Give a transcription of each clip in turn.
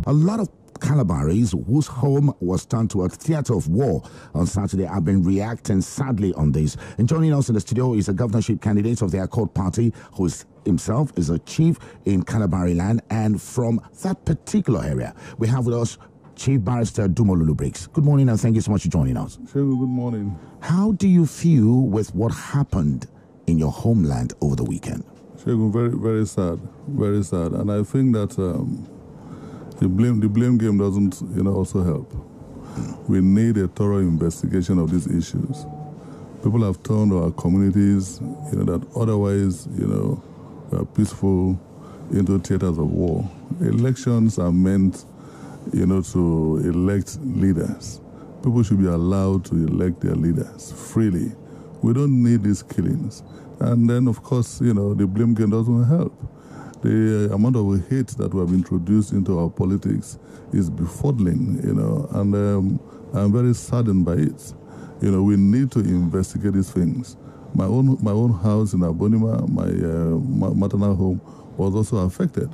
A lot of Calabaris whose home was turned to a theatre of war on Saturday have been reacting sadly on this. And joining us in the studio is a governorship candidate of the Accord Party who himself is a chief in Calabari land, and from that particular area we have with us Chief Barrister Dumo Lulu-Briggs. Good morning and thank you so much for joining us. Good morning. How do you feel with what happened in your homeland over the weekend? Very, very sad, and I think that the blame game doesn't, also help. We need a thorough investigation of these issues. People have turned our communities, that otherwise, are peaceful, into theaters of war. Elections are meant, to elect leaders. People should be allowed to elect their leaders freely. We don't need these killings. And then, of course, the blame game doesn't help. The amount of hate that we have introduced into our politics is befuddling, and I'm very saddened by it. We need to investigate these things. My own house in Abonima, my maternal home, was also affected.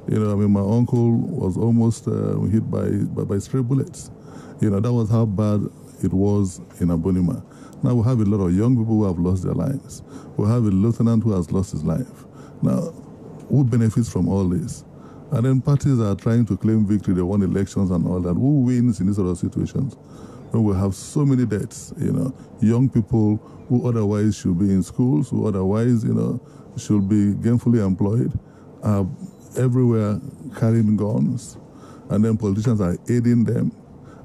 My uncle was almost hit by stray bullets. That was how bad it was in Abonima. Now we have a lot of young people who have lost their lives. We have a lieutenant who has lost his life. Now, who benefits from all this? And then parties are trying to claim victory, they won elections and all that. Who wins in these sort of situations? When we have so many deaths, young people who otherwise should be in schools, who otherwise, should be gainfully employed, are everywhere carrying guns, and then politicians are aiding them,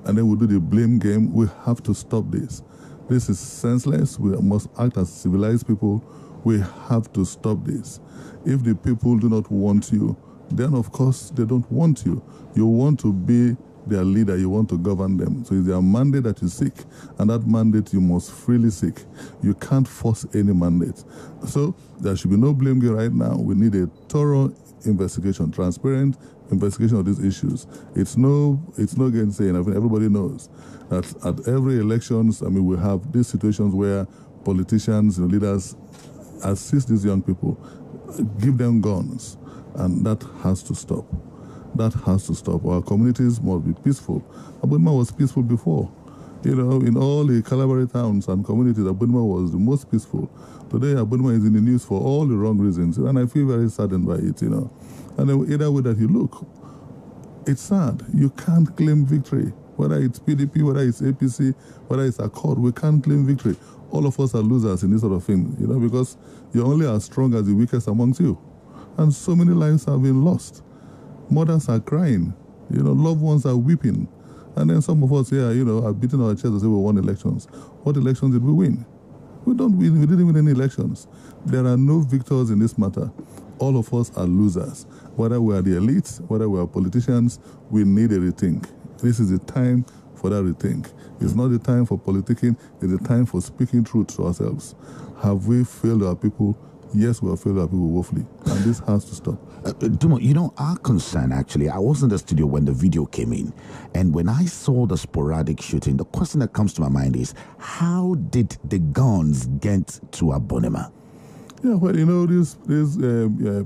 and then we do the blame game. We have to stop this. This is senseless. We must act as civilized people. We have to stop this. If the people do not want you, then of course they don't want you. You want to be their leader. You want to govern them. So it's their mandate that you seek, and that mandate you must freely seek. You can't force any mandate. So there should be no blame game right now. We need a thorough investigation, transparent investigation of these issues. It's no gainsaying. I mean, everybody knows that at every elections, we have these situations where politicians and leaders assist these young people, give them guns, and that has to stop. That has to stop. Our communities must be peaceful. Abunma was peaceful before. In all the Calabari towns and communities, Abunma was the most peaceful. Today, Abunma is in the news for all the wrong reasons, and I feel very saddened by it, And then either way that you look, it's sad. You can't claim victory. Whether it's PDP, whether it's APC, whether it's Accord, we can't claim victory. All of us are losers in this sort of thing, because you're only as strong as the weakest amongst you. And so many lives have been lost. Mothers are crying. Loved ones are weeping. And then some of us here, are beating our chests and say we won elections. What elections did we win? We don't win. We didn't win any elections. There are no victors in this matter. All of us are losers. Whether we are the elites, whether we are politicians, we need a rethink. This is the time for that rethink. It's not the time for politicking. It's the time for speaking truth to ourselves. Have we failed our people? Yes, we have failed our people woefully. And this has to stop. Dumo, our concern actually, I was in the studio when the video came in. And when I saw the sporadic shooting, the question that comes to my mind is, how did the guns get to Abonima? Yeah, well, these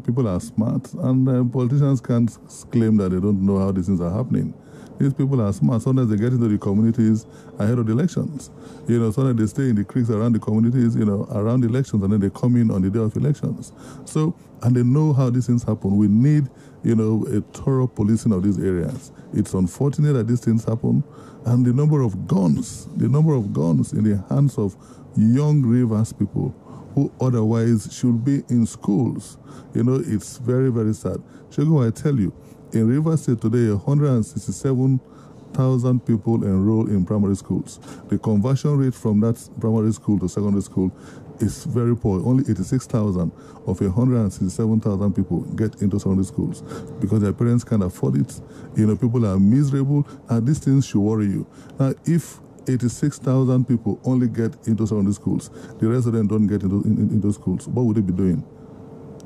people are smart, and politicians can't claim that they don't know how these things are happening. These people are smart. Sometimes they get into the communities ahead of the elections. Sometimes they stay in the creeks around the communities, around the elections, and then they come in on the day of elections. So, and they know how these things happen. We need, a thorough policing of these areas. It's unfortunate that these things happen, and the number of guns in the hands of young Rivers people who otherwise should be in schools, it's very, very sad. Shogo, I tell you, in Rivers State today, 167,000 people enroll in primary schools. The conversion rate from that primary school to secondary school is very poor. Only 86,000 of 167,000 people get into secondary schools because their parents can't afford it. People are miserable, and these things should worry you. Now, if 86,000 people only get into secondary schools, the rest of them don't get into schools, what would they be doing?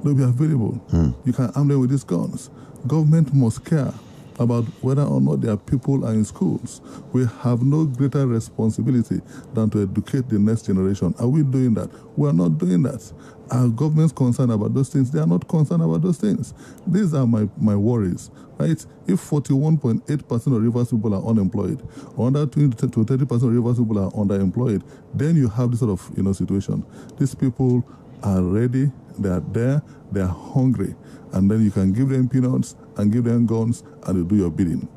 They'll be available. You can arm them with these guns. Government must care. about whether or not their people are in schools. We have no greater responsibility than to educate the next generation. Are we doing that? We are not doing that. Are governments concerned about those things? They are not concerned about those things. These are my worries, right? If 41.8% of Rivers people are unemployed, or under 20 to 30% of Rivers people are underemployed, then you have this sort of situation. These people are ready, they are there, they are hungry, and then you can give them peanuts and give them guns and they do your bidding.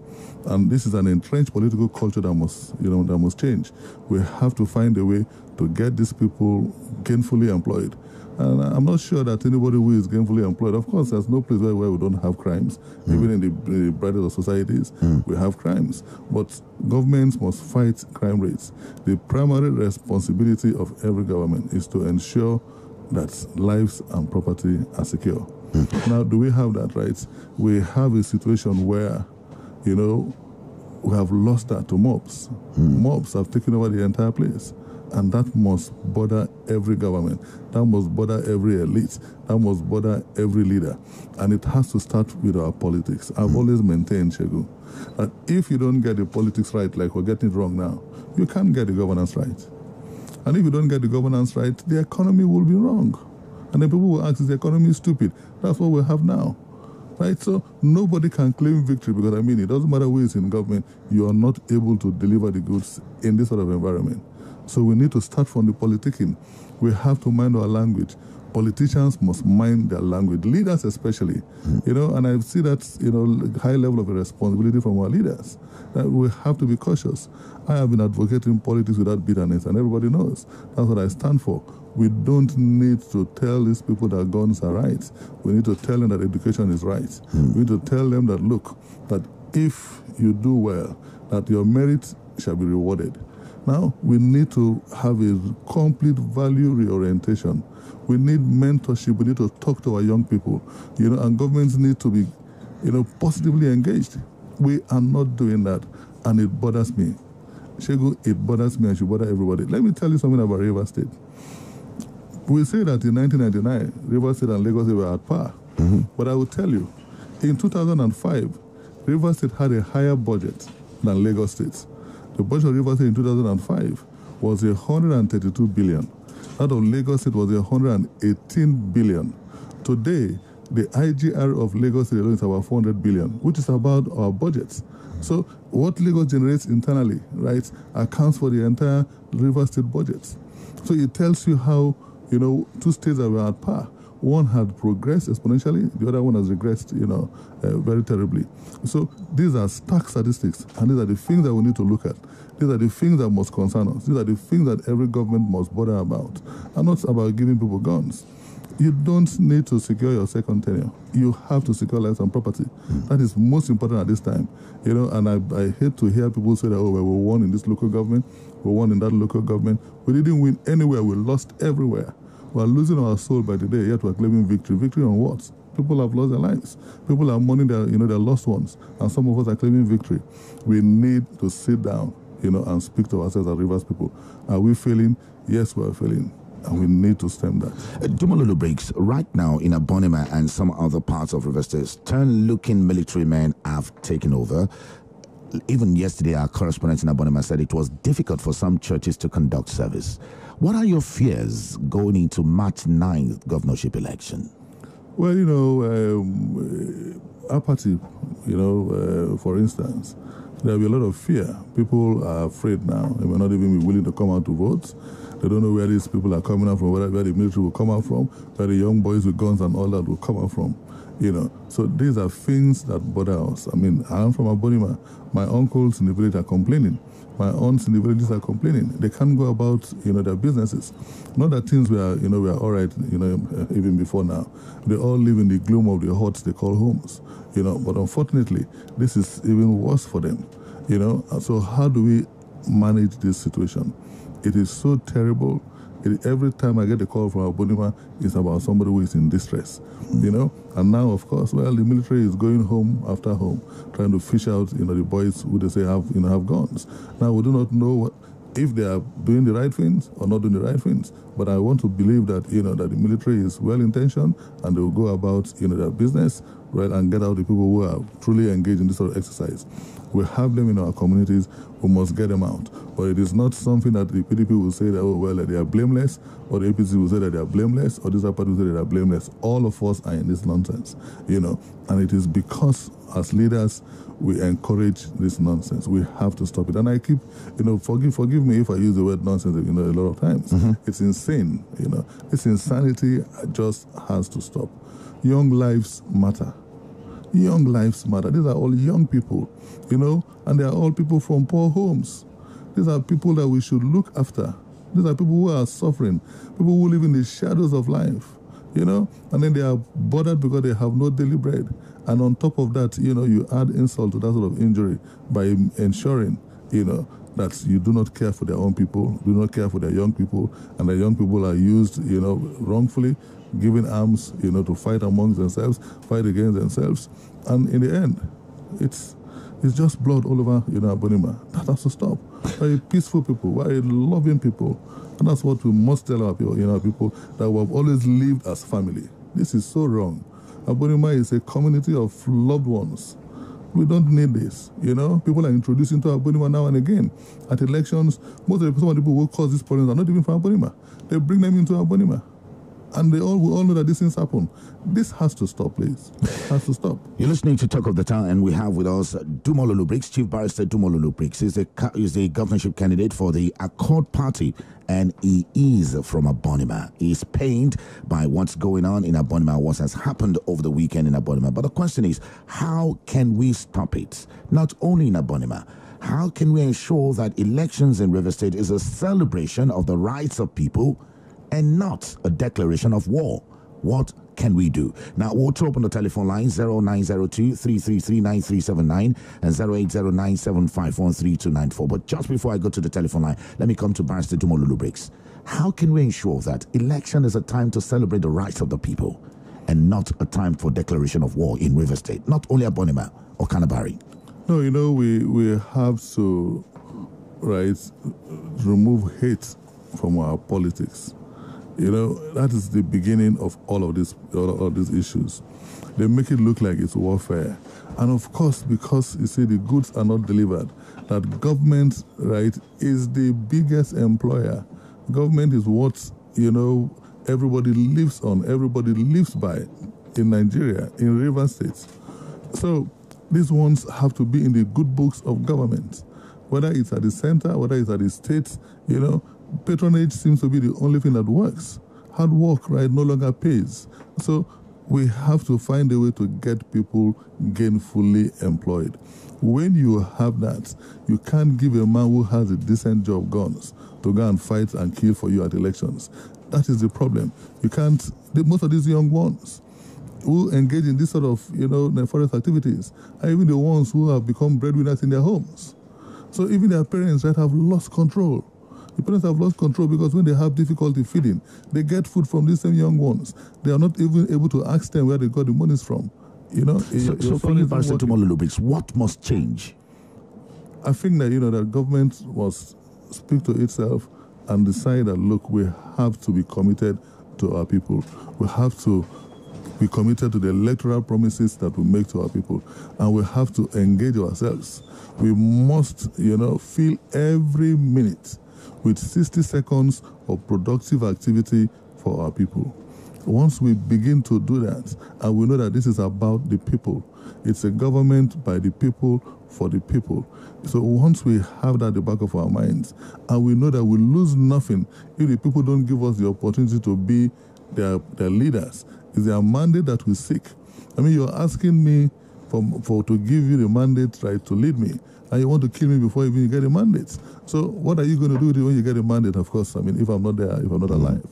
And this is an entrenched political culture that must change. We have to find a way to get these people gainfully employed. And I'm not sure that anybody who is gainfully employed, of course, there's no place where we don't have crimes. Even in the brightest of societies, we have crimes. But governments must fight crime rates. The primary responsibility of every government is to ensure that lives and property are secure. Now, do we have that, right? We have a situation where, we have lost that to mobs. Mobs have taken over the entire place. And that must bother every government. That must bother every elite. That must bother every leader. And it has to start with our politics. I've always maintained, Shegu, that if you don't get the politics right, like we're getting it wrong now, you can't get the governance right. And if you don't get the governance right, the economy will be wrong. And then people will ask, is the economy stupid? That's what we have now. Right? So nobody can claim victory because, it doesn't matter who is in government, you are not able to deliver the goods in this sort of environment. So we need to start from the politicking. We have to mind our language. Politicians must mind their language, leaders especially. And I see that, high level of responsibility from our leaders, that we have to be cautious. I have been advocating politics without bitterness, and everybody knows. That's what I stand for. We don't need to tell these people that guns are right. We need to tell them that education is right. We need to tell them that, look, that if you do well, that your merit shall be rewarded. Now, we need to have a complete value reorientation. We need mentorship. We need to talk to our young people, and governments need to be, positively engaged. We are not doing that, and it bothers me. Shegu, it bothers me and should bother everybody. Let me tell you something about Rivers State. We say that in 1999, Rivers State and Lagos State were at par. But I will tell you, in 2005, Rivers State had a higher budget than Lagos State. The budget of Rivers State in 2005 was 132 billion. That of Lagos State was 118 billion. Today, the IGR of Lagos State alone is about 400 billion, which is about our budget. So what Lagos generates internally, right, accounts for the entire Rivers State budget. So it tells you how, two states that were at par. One had progressed exponentially, the other one has regressed, very terribly. So these are stark statistics, and these are the things that we need to look at. These are the things that must concern us. These are the things that every government must bother about, and not about giving people guns. You don't need to secure your second tenure. You have to secure lives and property. That is most important at this time. And I hate to hear people say that, we won in this local government, we won in that local government. We didn't win anywhere, we lost everywhere. We are losing our soul by the day, yet we are claiming victory. Victory on what? People have lost their lives. People are mourning their lost ones. And some of us are claiming victory. We need to sit down, and speak to ourselves as Rivers people. Are we failing? Yes, we are failing. And we need to stem that. Dumo Lulu-Briggs, right now in Abonima and some other parts of River State, stern-looking military men have taken over. Even yesterday, our correspondent in Abonima said it was difficult for some churches to conduct service. What are your fears going into March 9th governorship election? Well, our party, for instance, there will be a lot of fear. People are afraid now. They may not even be willing to come out to vote. They don't know where these people are coming out from, where the military will come out from, where the young boys with guns and all that will come out from. So these are things that bother us. I'm from Abonima. My uncles in the village are complaining. My aunts in the villages are complaining. They can't go about, their businesses. Not that things were, were all right, even before now. They all live in the gloom of the huts they call homes, But unfortunately, this is even worse for them, So how do we manage this situation? It is so terrible. Every time I get a call from Abonima, it's about somebody who is in distress, And now, of course, the military is going home after home, trying to fish out, the boys who they say have guns. Now, we do not know if they are doing the right things or not doing the right things. But I want to believe that, that the military is well-intentioned and they will go about, their business right, and get out the people who are truly engaged in this sort of exercise. We have them in our communities. We must get them out. But it is not something that the PDP will say that, oh, well, they are blameless, or the APC will say that they are blameless, or this other party will say that they are blameless. All of us are in this nonsense, and it is because as leaders we encourage this nonsense. We have to stop it. And I keep, forgive me if I use the word nonsense, a lot of times. It's insane, This insanity just has to stop. Young lives matter. Young lives matter. These are all young people, and they are all people from poor homes. These are people that we should look after. These are people who are suffering, people who live in the shadows of life, and then they are bothered because they have no daily bread. And on top of that, you add insult to that sort of injury by ensuring, that you do not care for their own people, do not care for their young people, and the young people are used, wrongfully, given arms, to fight amongst themselves, fight against themselves. And in the end, it's just blood all over, Abonima. That has to stop. We're peaceful people, we're loving people. And that's what we must tell our people, people that we have always lived as family. This is so wrong. Abonima is a community of loved ones. We don't need this, People are introducing to Abonima now and again. At elections, some of the people who cause these problems are not even from Abonima. They bring them into Abonima. And we all know that these things happen. This has to stop, please. It has to stop. You're listening to Talk of the Town, and we have with us Dumo Lulu-Briggs, Chief Barrister Dumo Lulu-Briggs. He's the governorship candidate for the Accord Party, and he is from Abonima. He's pained by what's going on in Abonima, what has happened over the weekend in Abonima. But the question is, how can we stop it? Not only in Abonima. How can we ensure that elections in River State is a celebration of the rights of people and not a declaration of war? What can we do? Now, we'll open the telephone line 0902-333-9379 and 0809-751-3294. But just before I go to the telephone line, let me come to Barrister Dumo Lulu-Briggs. How can we ensure that election is a time to celebrate the rights of the people and not a time for declaration of war in River State, not only Abonima or Canterbury? No, we have to, remove hate from our politics. That is the beginning of all of these issues. They make it look like it's warfare. And of course, because you see the goods are not delivered, that government, is the biggest employer. Government is what, everybody lives on, everybody lives by in Nigeria, in River State. So these ones have to be in the good books of government. Whether it's at the center, whether it's at the state, patronage seems to be the only thing that works. Hard work, no longer pays. So we have to find a way to get people gainfully employed. When you have that, you can't give a man who has a decent job guns to go and fight and kill for you at elections. That is the problem. You can't, most of these young ones who engage in this sort of, nefarious activities are even the ones who have become breadwinners in their homes. So even their parents have lost control. The parents have lost control because when they have difficulty feeding, they get food from these same young ones. They are not even able to ask them where they got the monies from. So for you, Barrister Dumo Lulu-Briggs, what must change? I think that, that government must speak to itself and decide that, look, we have to be committed to our people. We have to be committed to the electoral promises that we make to our people. And we have to engage ourselves. We must, fill every minute with 60 seconds of productive activity for our people. Once we begin to do that, and we know that this is about the people, it's a government by the people, for the people. So once we have that at the back of our minds, and we know that we lose nothing if the people don't give us the opportunity to be their leaders, it's their mandate that we seek. I mean, you're asking me to give you the mandate, to lead me, and you want to kill me before even you get a mandate. So what are you going to do when you get a mandate? Of course, if I'm not there, if I'm not alive.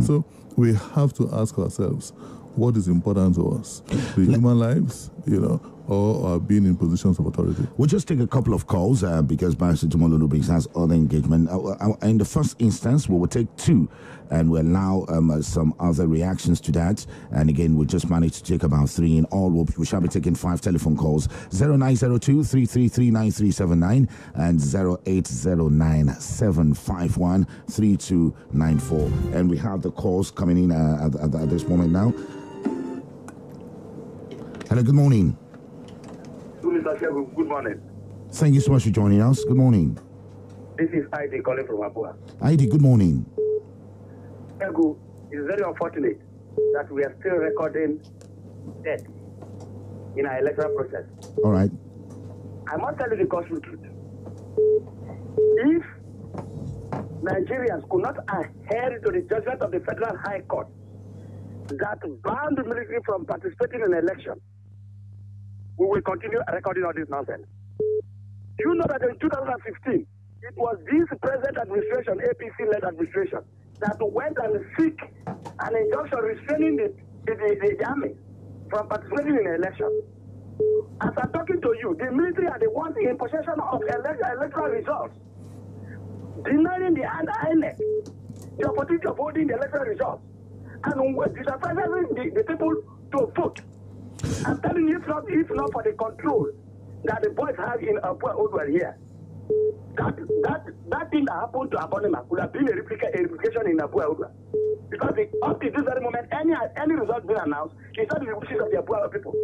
So we have to ask ourselves, what is important to us? The human lives, or being in positions of authority? We'll just take a couple of calls because Barrister Dumo Lulu-Briggs has other engagement. In the first instance, we will take two and we'll allow some other reactions to that. And again, we'll just manage to take about three in all. We shall be taking 5 telephone calls, 0902-333-9379 and 0809-751-3294. And we have the calls coming in at this moment now. Hello, good morning. Good morning. Thank you so much for joining us. Good morning. This is Heidi calling from Abua. Heidi, good morning. Egu, it's very unfortunate that we are still recording death in our electoral process. All right. I must tell you the gospel truth. If Nigerians could not adhere to the judgment of the Federal High Court that banned the military from participating in an election, we will continue recording all this nonsense. Do you know that in 2016, it was this present administration, APC-led administration, that went and seek an injunction restraining the army from participating in an election? As I'm talking to you, the military are the ones in possession of electoral results, denying the INEC the opportunity of holding the electoral results, and disadvantaging the people to vote. I'm telling you, if not for the control that the boys have in Abua Odwa here, that thing that happened to Abonema could have been a replication in Abua Odwa. Because up to this very moment, any result being announced, it's not the wishes of the Abua people.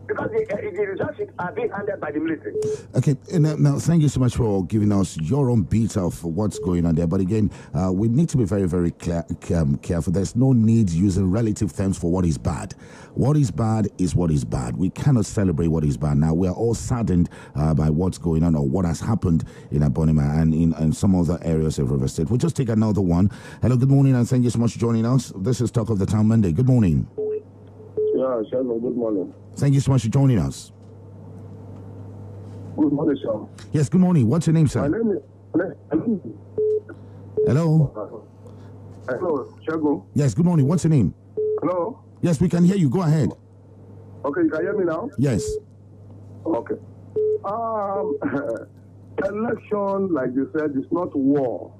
Because the results are being handled by the military. Okay, now thank you so much for giving us your own beat of what's going on there. But again, we need to be very, very careful. There's no need using relative terms for what is bad. What is bad is what is bad. We cannot celebrate what is bad. Now, we are all saddened by what's going on or what has happened in Abonema and in some other areas of River State. We'll just take another one. Hello, good morning, and thank you so much for joining us. This is Talk of the Town Monday. Good morning. Yeah, Sheldon, good morning. Thank you so much for joining us. Good morning, sir. Yes, good morning. What's your name, sir? My name is... Hello? Hello, Sheldon. Yes, good morning. What's your name? Hello? Yes, we can hear you. Go ahead. Okay, you can hear me now? Yes. Okay. Election, like you said, is not war.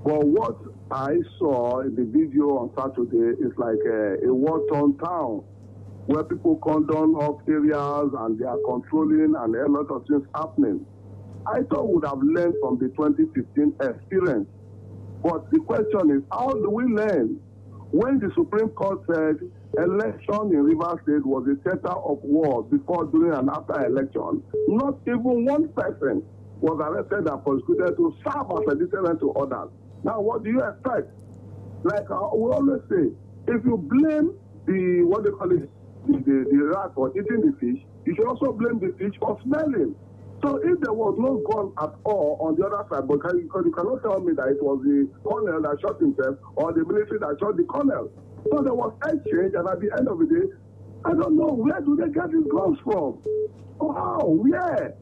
But what I saw in the video on Saturday is like a war-torn town where people condemn off areas and they are controlling and a lot of things happening. I thought we would have learned from the 2015 experience. But the question is, how do we learn? When the Supreme Court said election in Rivers State was a theater of war before, during, and after election, not even one person was arrested and prosecuted to serve as a deterrent to others. Now, what do you expect? Like we always say, if you blame the, what they call it, the rat for eating the fish, you should also blame the fish for smelling. So if there was no gun at all on the other side, because you cannot tell me that it was the colonel that shot himself or the military that shot the colonel. So there was exchange, and at the end of the day, I don't know, where do they get these guns from? Wow, where?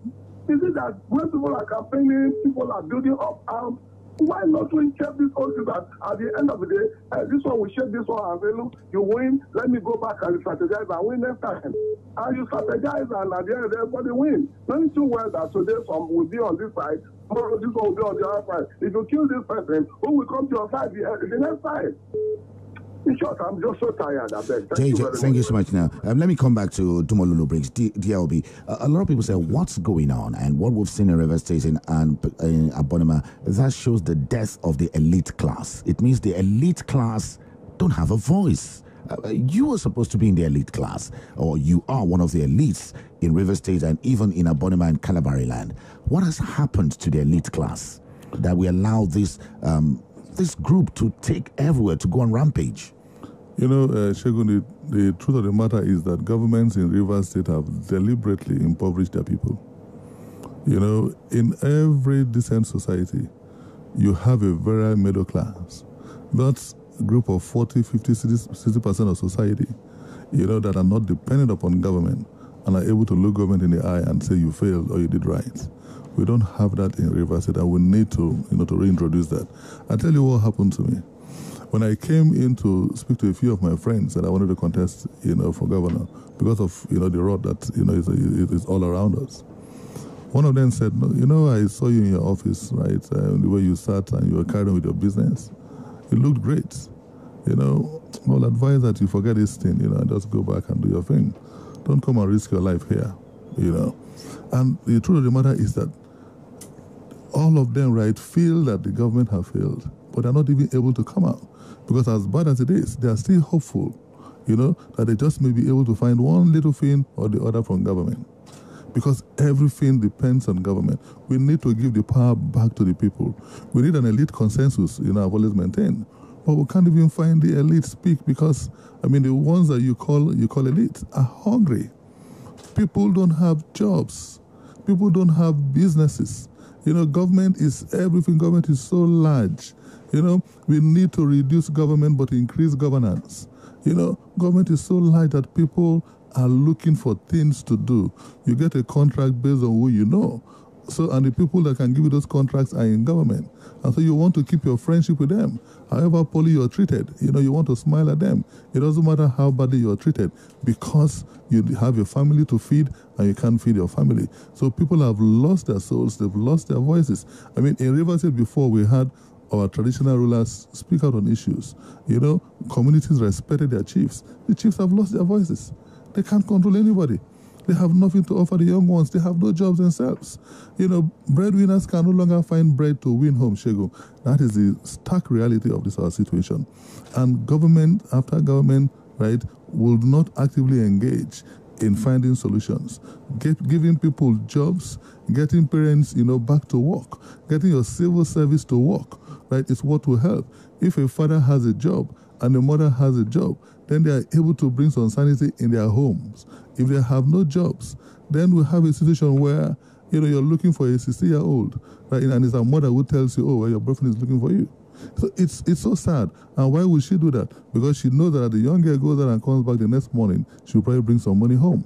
Is it that when people are campaigning, people are building up arms? Why not we check this whole thing that at the end of the day, this one will shake this one and say, look, you win, let me go back and strategize and win next time. And you strategize and at the end of the day, everybody win. Knowing too well that today some will be on this side, tomorrow this one will be on the other side. If you kill this person, who will come to your side the next time? In short, I'm just so tired. I beg. Thank you so much. Now, let me come back to Dumo Lulu-Briggs, DLB. A lot of people say, what's going on? And what we've seen in River State and in Abonema, that shows the death of the elite class. It means the elite class don't have a voice. You are supposed to be in the elite class, or you are one of the elites in River State and even in Abonema and Calabari land. What has happened to the elite class that we allow this group to take everywhere, to go on rampage? You know, Shegun, the truth of the matter is that governments in Rivers State have deliberately impoverished their people. You know, in every decent society, you have a very middle class. That's a group of 40, 50, 60% of society, you know, that are not dependent upon government and are able to look government in the eye and say you failed or you did right. We don't have that in Rivers State, and we need to, you know, to reintroduce that. I'll tell you what happened to me. When I came in to speak to a few of my friends that I wanted to contest, you know, for governor, because of, you know, the road that, you know, is all around us. One of them said, no, you know, I saw you in your office, right, the way you sat and you were carrying on with your business. It looked great. You know, I'll advise that you forget this thing, you know, and just go back and do your thing. Don't come and risk your life here, you know. And the truth of the matter is that all of them, right, feel that the government have failed, but they're not even able to come out. Because as bad as it is, they are still hopeful, that they just may be able to find one little thing or the other from government. Because everything depends on government. We need to give the power back to the people. We need an elite consensus, I've always maintained. But we can't even find the elite speak because, the ones that you call elite are hungry. People don't have jobs. People don't have businesses. Government is everything. Government is so large. We need to reduce government but increase governance. Government is so large that people are looking for things to do. You get a contract based on who you know. So, and the people that can give you those contracts are in government. And so you want to keep your friendship with them. However poorly you're treated, you want to smile at them. It doesn't matter how badly you're treated because you have a family to feed and you can't feed your family. So people have lost their souls. They've lost their voices. In Rivers State before, we had our traditional rulers speak out on issues. Communities respected their chiefs. The chiefs have lost their voices. They can't control anybody. They have nothing to offer the young ones. They have no jobs themselves. Breadwinners can no longer find bread to win home, Shego. That is the stark reality of this our situation. And government after government, right, will not actively engage in finding solutions, giving people jobs, getting parents, back to work, getting your civil service to work, right, is what will help. If a father has a job and a mother has a job, then they are able to bring some sanity in their homes. If they have no jobs, then we have a situation where, you're looking for a 60-year-old, right? And it's a mother who tells you, well, your boyfriend is looking for you. So it's so sad. And why would she do that? Because she knows that the young girl goes there and comes back the next morning, she'll probably bring some money home.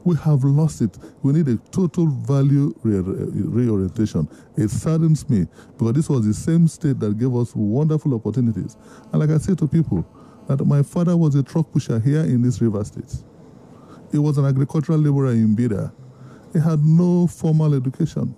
We have lost it. We need a total value reorientation. It saddens me because this was the same state that gave us wonderful opportunities. And like I say to people, that my father was a truck pusher here in this River State. He was an agricultural laborer in Bida. He had no formal education.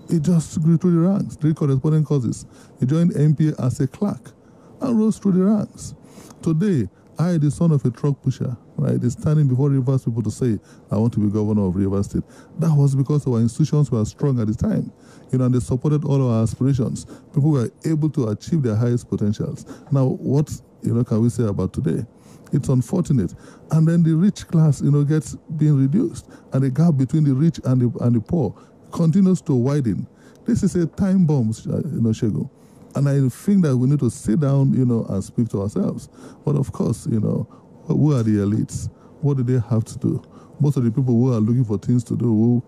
He just grew through the ranks, 3 corresponding courses. He joined MPA as a clerk and rose through the ranks. Today, I, the son of a truck pusher, right, is standing before Rivers people to say, I want to be governor of Rivers State. That was because our institutions were strong at the time, and they supported all our aspirations. People were able to achieve their highest potentials. Now, what can we say about today? It's unfortunate. And then the rich class, gets being reduced. And the gap between the rich and the poor continues to widen. This is a time bomb, Shego. And I think that we need to sit down, and speak to ourselves. But of course, who are the elites? What do they have to do? Most of the people who are looking for things to do, who,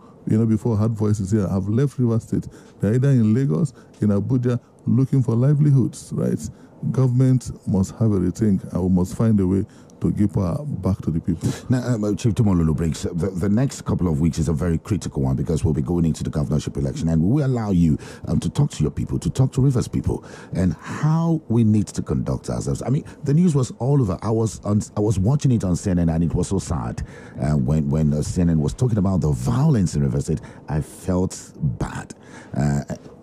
before had voices here, have left River State. They're either in Lagos, in Abuja, looking for livelihoods, right? Government must have a rethink, and we must find a way to give power back to the people. Now, Chief Dumo, Lulu-Briggs, the next couple of weeks is a very critical one because we'll be going into the governorship election, and we will allow you to talk to your people, to talk to Rivers people, and how we need to conduct ourselves. The news was all over. I was watching it on CNN, and it was so sad when CNN was talking about the violence in Rivers State. I felt bad.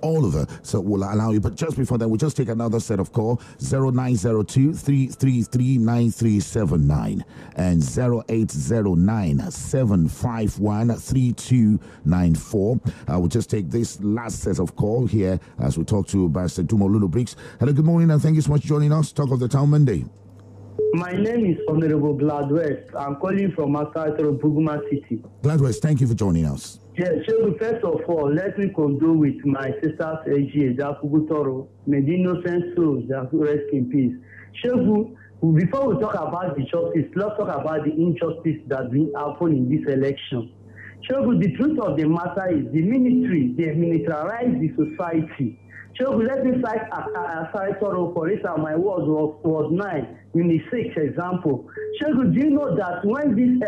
All over, so we'll allow you. But just before that, we'll just take another set of call, 0902-333-9379 and 0809-751-3294. We'll just take this last set of call here as we talk to Barrister Dumo Lulu-Briggs. Hello, good morning, and thank you so much for joining us. Talk of the Town Monday. My name is Honorable Gladwest. I'm calling from outside of Buguma City. Gladwest, thank you for joining us. Yes, so first of all, let me condole with my sister's AG, Dakugutoro. May the innocent souls rest in peace. Shehu, before we talk about the justice, let's talk about the injustice that's been happening in this election. Shehu, the truth of the matter is the ministry, they militarize the society. Shehu, let me cite Asari for instance, my words was 9. In the 6th example, Shehu, do you know that when these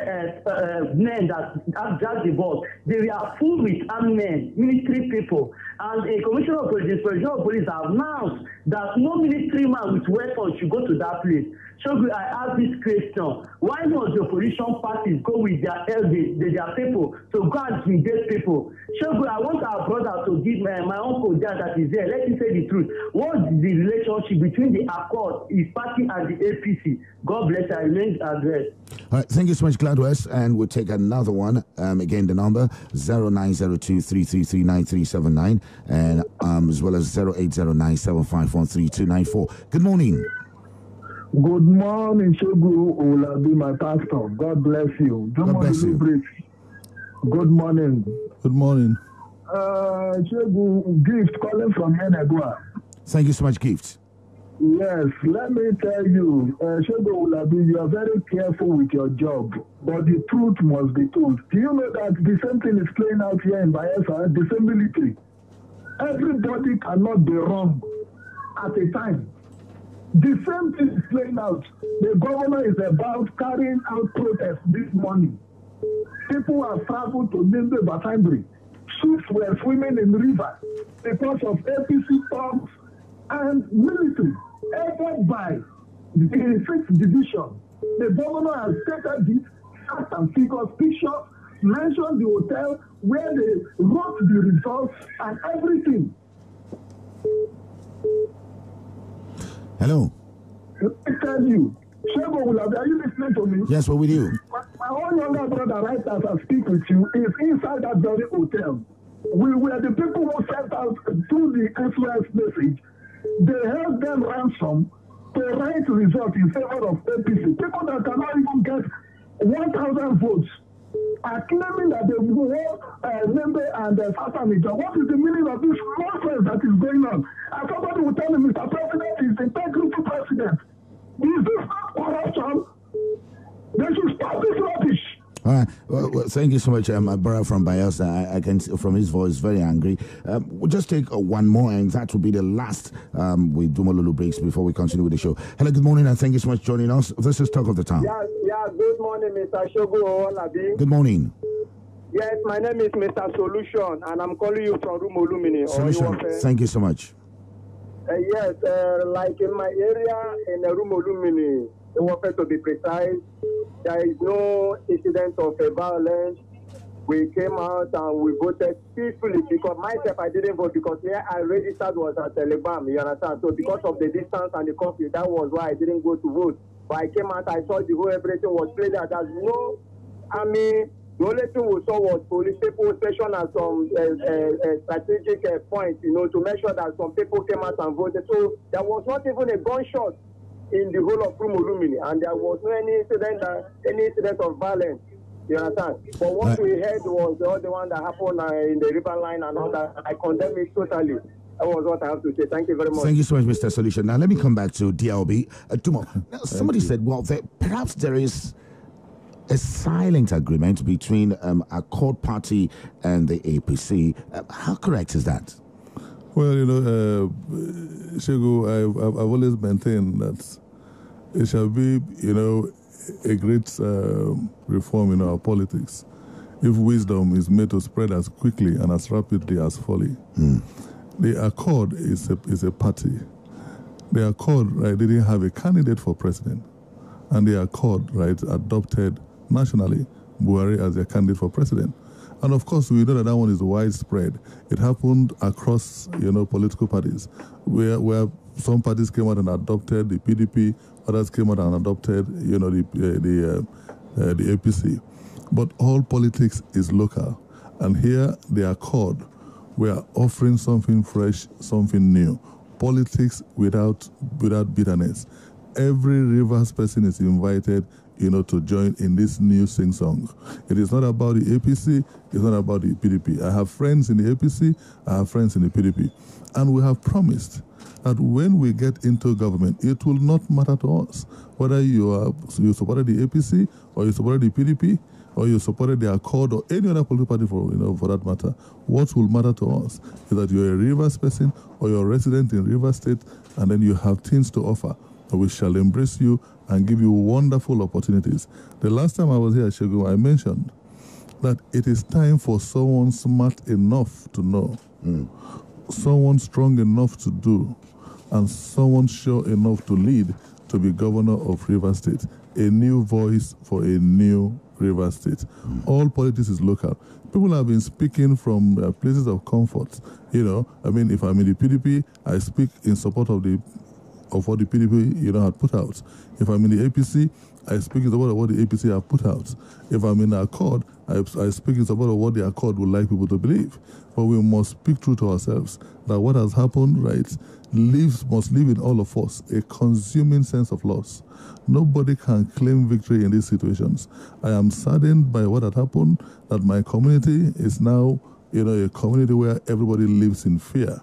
men that jacked the ball, they were full with armed men, military people, and a commissioner of police have announced that no military man with weapons should go to that place. Shehu, I ask this question: why not the opposition parties go with their elders, their people, to go and engage people? Shehu, I want our brother to give my uncle that is there. Let me say the truth. What's the relationship between the Accord, his party, and the APC? God bless. I remain addressed. All right, thank you so much, Gladwest. And we'll take another one. Again, the number 0902-333-9379 and as well as 0809-751-3294. Good morning. Good morning, Shogu Olabi, my pastor. God bless you. God bless you. Lulu-Briggs. Good morning. Good morning. Shogu, Gift calling from Yenagua. Thank you so much, Gift. Yes, let me tell you, Shogu Olabi, you are very careful with your job, but the truth must be told. Do you know that the same thing is playing out here in Bayelsa, the same military? Everybody cannot be wrong at a time. The same thing is playing out. The governor is about carrying out protests this morning. People have traveled to Nimbe Batambri. Ships were swimming in rivers because of APC bombs and military, aided by the 6th Division. The governor has stated this, facts and figures, pictures, mentioned the hotel where they wrote the results and everything. Hello. Let me tell you, Shego Olabi, are you listening to me? Yes, we're with you. My own younger brother, right as I speak with you, is inside that very hotel. We were the people who sent out to the SOS message. They held them ransom to write results in favor of APC. People that cannot even get 1,000 votes are claiming that they won Nembe and Sasamija. What is the meaning of this nonsense that is going on? And somebody will tell me, Mr. President is the integrity president. Is this not corruption? They should stop this rubbish. All right. Well, thank you so much, my brother from Bayelsa. I can see from his voice, very angry. We'll just take one more, and that will be the last with Dumo Lulu-Briggs before we continue with the show. Hello, good morning, and thank you so much for joining us. This is Talk of the Town. Yeah, good morning, Mr. Shogu Olabi. Good morning. Yes, my name is Mr. Solution, and I'm calling you from Rumolumini. Solution. Thank you so much. Yes, like in my area, in Rumolumini, to be precise, there is no incident of violence. We came out and we voted peacefully because myself, I didn't vote because where I registered was at Telebam, you understand? So because of the distance and the curfew, that was why I didn't go to vote. But I came out, I saw the whole everything was played out. There's no, I mean, the only thing we saw was police people stationed at some strategic points, you know, to make sure that some people came out and voted. So there was not even a gunshot in the whole of Rumolumini, and there was no any incident of violence. You understand? But what we heard was the other one that happened in the river line and all that. I condemn it totally. That was what I have to say. Thank you very much. Thank you so much, Mr. Solution. Now, let me come back to DLB. Dumo, now, somebody said, well, perhaps there is a silent agreement between a Accord Party and the APC. How correct is that? Well, you know, Shego, I've always maintained that it shall be, you know, a great reform in our politics if wisdom is made to spread as quickly and as rapidly as folly. The Accord is a party. The Accord, right, didn't have a candidate for president, and the Accord, right, adopted nationally Buhari as their candidate for president. And of course, we know that one is widespread. It happened across, you know, political parties, where some parties came out and adopted the PDP, others came out and adopted, you know, the APC. But all politics is local, and here the Accord, we are offering something fresh, something new. Politics without bitterness. Every Rivers person is invited, you know, to join in this new sing-song. It is not about the APC, it's not about the PDP. I have friends in the APC, I have friends in the PDP. And we have promised that when we get into government, it will not matter to us whether you supported the APC or you supported the PDP or you supported the Accord or any other political party for that matter. What will matter to us is that you're a Rivers person or you're a resident in Rivers State, and then you have things to offer. We shall embrace you and give you wonderful opportunities. The last time I was here, Shegu, I mentioned that it is time for someone smart enough to know, someone strong enough to do, and someone sure enough to lead to be governor of Rivers State. A new voice for a new Rivers State. All politics is local. People have been speaking from places of comfort. You know, I mean, if I'm in the PDP, I speak in support of what the PDP, you know, had put out. If I'm in the APC, I speak in support of what the APC have put out. If I'm in the Accord, I speak in support of what the Accord would like people to believe. But we must speak true to ourselves that what has happened, right, must live in all of us a consuming sense of loss. Nobody can claim victory in these situations. I am saddened by what had happened, that my community is now, a community where everybody lives in fear.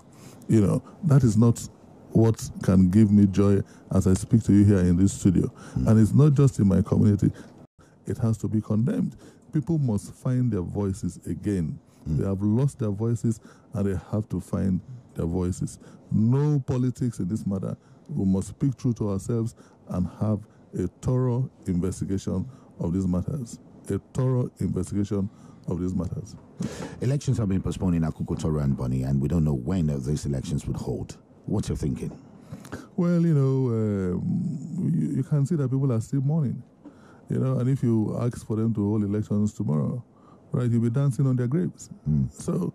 That is not what can give me joy as I speak to you here in this studio. And it's not just in my community. It has to be condemned. People must find their voices again. They have lost their voices and they have to find their voices. No politics in this matter. We must speak true to ourselves and have a thorough investigation of these matters. A thorough investigation of these matters. Elections have been postponed in Akoko Toro and Bonny, and we don't know when these elections would hold. What's your thinking? Well, you can see that people are still mourning. And if you ask for them to hold elections tomorrow, right, you'll be dancing on their graves. So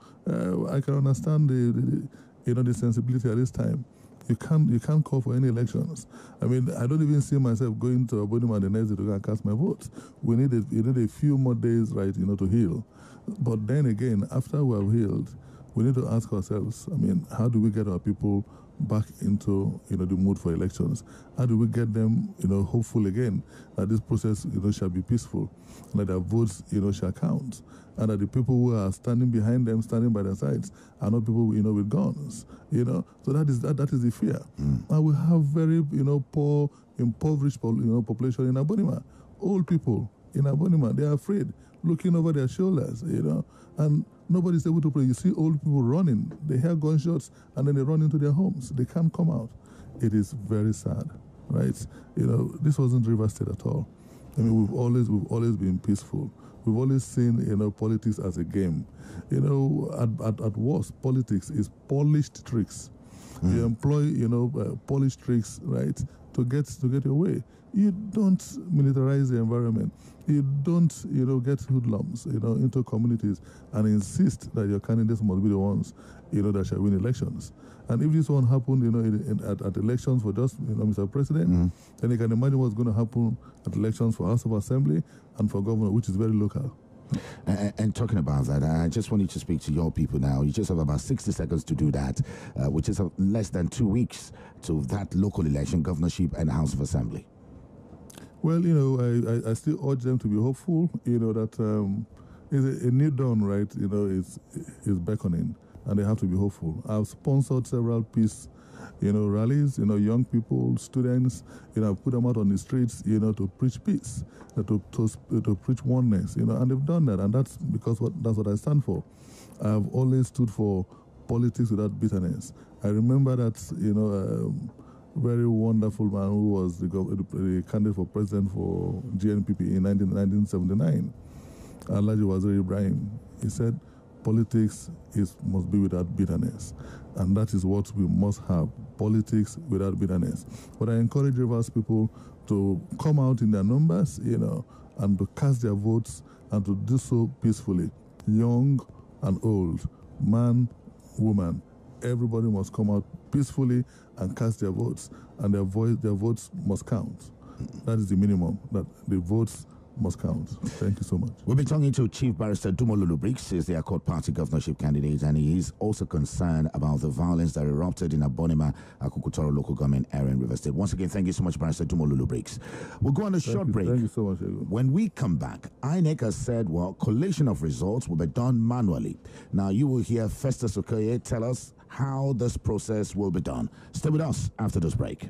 I can understand the sensibility at this time. You can't call for any elections. I mean, I don't even see myself going to Abonima the next day to go and cast my vote. We need a few more days, right, to heal. But then again, after we have healed, we need to ask ourselves, I mean, how do we get our people back into the mood for elections? How do we get them hopeful again that this process shall be peaceful, and that their votes shall count, and that the people who are standing behind them, standing by their sides, are not people with guns. So that is the fear. And we have very poor, impoverished population in Abonima. Old people in Abonima, they are afraid, looking over their shoulders, and nobody's able to pray. You see old people running, they hear gunshots, and then they run into their homes. They can't come out. It is very sad, right? This wasn't River State at all. I mean, we've always been peaceful. We've always seen, politics as a game. At worst, politics is polished tricks. You employ, polished tricks, right, to get your way. You don't militarize the environment. You don't, get hoodlums, into communities and insist that your candidates must be the ones, that shall win elections. And if this one happened, at elections for just, Mr. President, then you can imagine what's going to happen at elections for House of Assembly and for governor, which is very local. And talking about that, I just want you to speak to your people now. You just have about 60 seconds to do that, which is less than 2 weeks to that local election, governorship and House of Assembly. Well, I still urge them to be hopeful, that a new dawn, right, is beckoning, and they have to be hopeful. I've sponsored several peace, rallies, young people, students, I've put them out on the streets, to preach peace, to preach oneness, and they've done that, and that's because that's what I stand for. I've always stood for politics without bitterness. I remember that, very wonderful man who was the candidate for president for GNPP in 1979, Alhaji Waziri Ibrahim. He said, politics must be without bitterness. And that is what we must have, politics without bitterness. But I encourage Rivers people to come out in their numbers, and to cast their votes and to do so peacefully. Young and old, man, woman, everybody must come out peacefully and cast their votes, and their votes must count. That is the minimum, that the votes must count. Thank you so much. We've been talking to Chief Barrister Dumo Lulu-Briggs, is the Accord Party governorship candidate, and he is also concerned about the violence that erupted in Abonima, Akoko Toro local government area in River State. Once again, thank you so much, Barrister Dumo Lulu-Briggs. We'll go on a short break. Thank you so much, Ego. When we come back, INEC has said, collation of results will be done manually. Now, you will hear Festus Okoye tell us how this process will be done. Stay with us after this break.